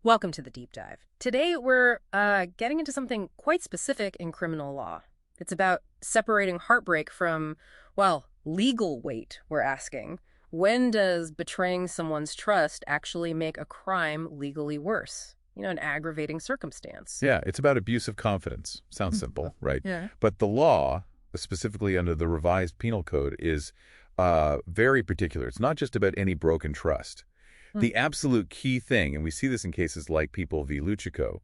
Welcome to the deep dive. Today we're getting into something quite specific in criminal law. It's about separating heartbreak from, well, legal weight, we're asking. When does betraying someone's trust actually make a crime legally worse? An aggravating circumstance. Yeah, it's about abuse of confidence. Sounds simple, right? Yeah. But the law, specifically under the revised penal code, is very particular. It's not just about any broken trust. The absolute key thing, and we see this in cases like People v. Luchico,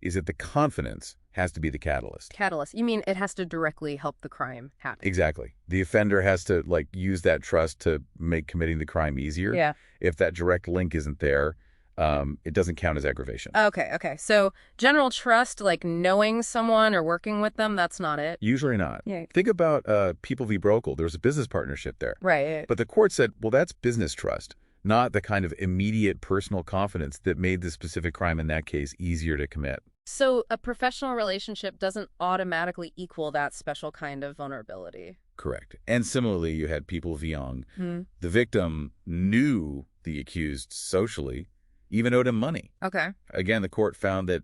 is that the confidence has to be the catalyst. Catalyst. You mean it has to directly help the crime happen? Exactly. The offender has to use that trust to make committing the crime easier. Yeah. If that direct link isn't there, it doesn't count as aggravation. Okay. So general trust, like knowing someone or working with them, that's not it? Usually not. Yeah. Think about People v. Brokel. There was a business partnership there. Right. But the court said, well, that's business trust, not the kind of immediate personal confidence that made the specific crime in that case easier to commit. So a professional relationship doesn't automatically equal that special kind of vulnerability. Correct. And similarly, you had People v. Young. Hmm. The victim knew the accused socially, even owed him money. Okay. Again, the court found that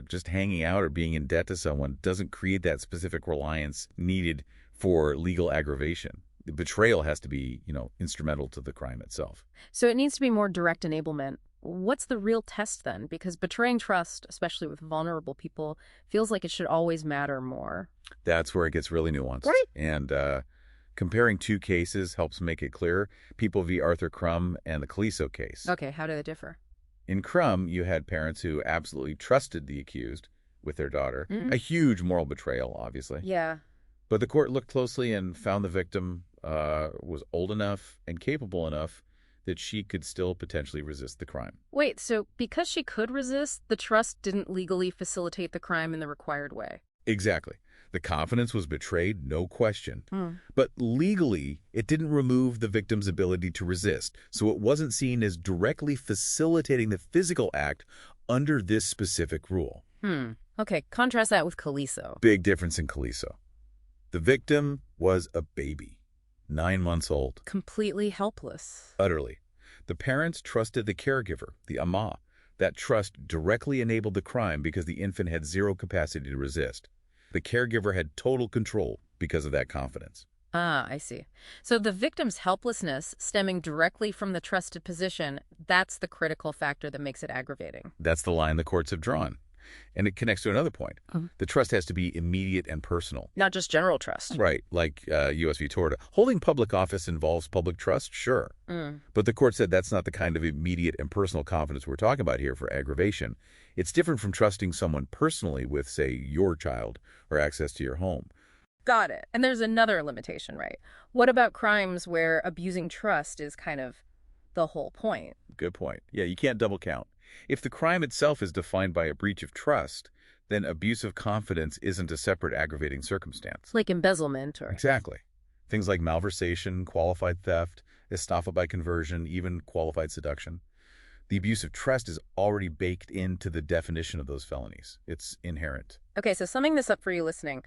just hanging out or being in debt to someone doesn't create that specific reliance needed for legal aggravation. The betrayal has to be, instrumental to the crime itself. So it needs to be more direct enablement. What's the real test then? Because betraying trust, especially with vulnerable people, feels like it should always matter more. That's where it gets really nuanced. Right. And comparing two cases helps make it clear. People v. Arthur Crum and the Caliso case. Okay, how do they differ? In Crum, you had parents who absolutely trusted the accused with their daughter. Mm-hmm. A huge moral betrayal, obviously. Yeah. But the court looked closely and found the victim was old enough and capable enough that she could still potentially resist the crime. Wait, so because she could resist, the trust didn't legally facilitate the crime in the required way? Exactly. The confidence was betrayed, no question. Hmm. But legally, it didn't remove the victim's ability to resist, so it wasn't seen as directly facilitating the physical act under this specific rule. Okay, contrast that with Caliso. Big difference in Caliso. The victim was a baby, 9 months old. Completely helpless. Utterly. The parents trusted the caregiver, the ama. That trust directly enabled the crime because the infant had zero capacity to resist. The caregiver had total control because of that confidence. Ah, I see. So the victim's helplessness stemming directly from the trusted position, that's the critical factor that makes it aggravating. That's the line the courts have drawn. And it connects to another point. The trust has to be immediate and personal. Not just general trust. Right, like U.S. v. Torta. Holding public office involves public trust, sure. But the court said that's not the kind of immediate and personal confidence we're talking about here for aggravation. It's different from trusting someone personally with, say, your child or access to your home. Got it. And there's another limitation, right? What about crimes where abusing trust is kind of the whole point? Good point. Yeah, you can't double count. If the crime itself is defined by a breach of trust, then abuse of confidence isn't a separate aggravating circumstance. Like embezzlement or... Exactly. Things like malversation, qualified theft, estoppel by conversion, even qualified seduction. The abuse of trust is already baked into the definition of those felonies. It's inherent. Okay, so summing this up for you listening,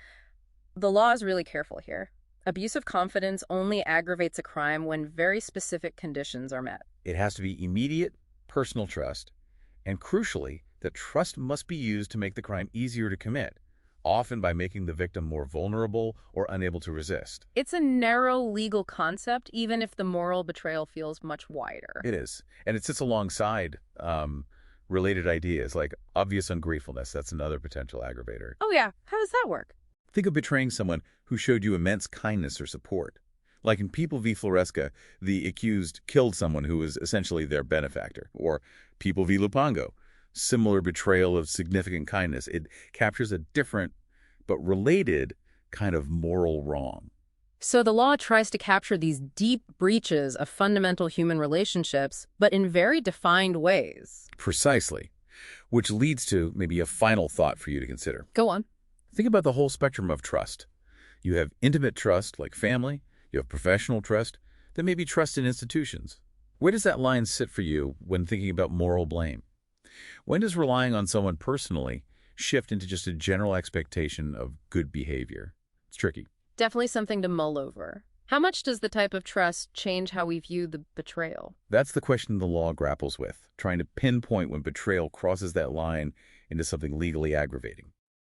the law is really careful here. Abuse of confidence only aggravates a crime when very specific conditions are met. It has to be immediate, personal trust. And crucially, the trust must be used to make the crime easier to commit, often by making the victim more vulnerable or unable to resist. It's a narrow legal concept, even if the moral betrayal feels much wider. It is. And it sits alongside related ideas like obvious ungratefulness. That's another potential aggravator. Oh yeah, how does that work? Think of betraying someone who showed you immense kindness or support. Like in People v. Floresca, the accused killed someone who was essentially their benefactor. Or People v. Lupango, similar betrayal of significant kindness. It captures a different but related kind of moral wrong. So the law tries to capture these deep breaches of fundamental human relationships, but in very defined ways. Precisely. Which leads to maybe a final thought for you to consider. Go on. Think about the whole spectrum of trust. You have intimate trust, like family. You have professional trust, then maybe trust in institutions. Where does that line sit for you when thinking about moral blame? When does relying on someone personally shift into just a general expectation of good behavior? It's tricky. Definitely something to mull over. How much does the type of trust change how we view the betrayal? That's the question the law grapples with, trying to pinpoint when betrayal crosses that line into something legally aggravating.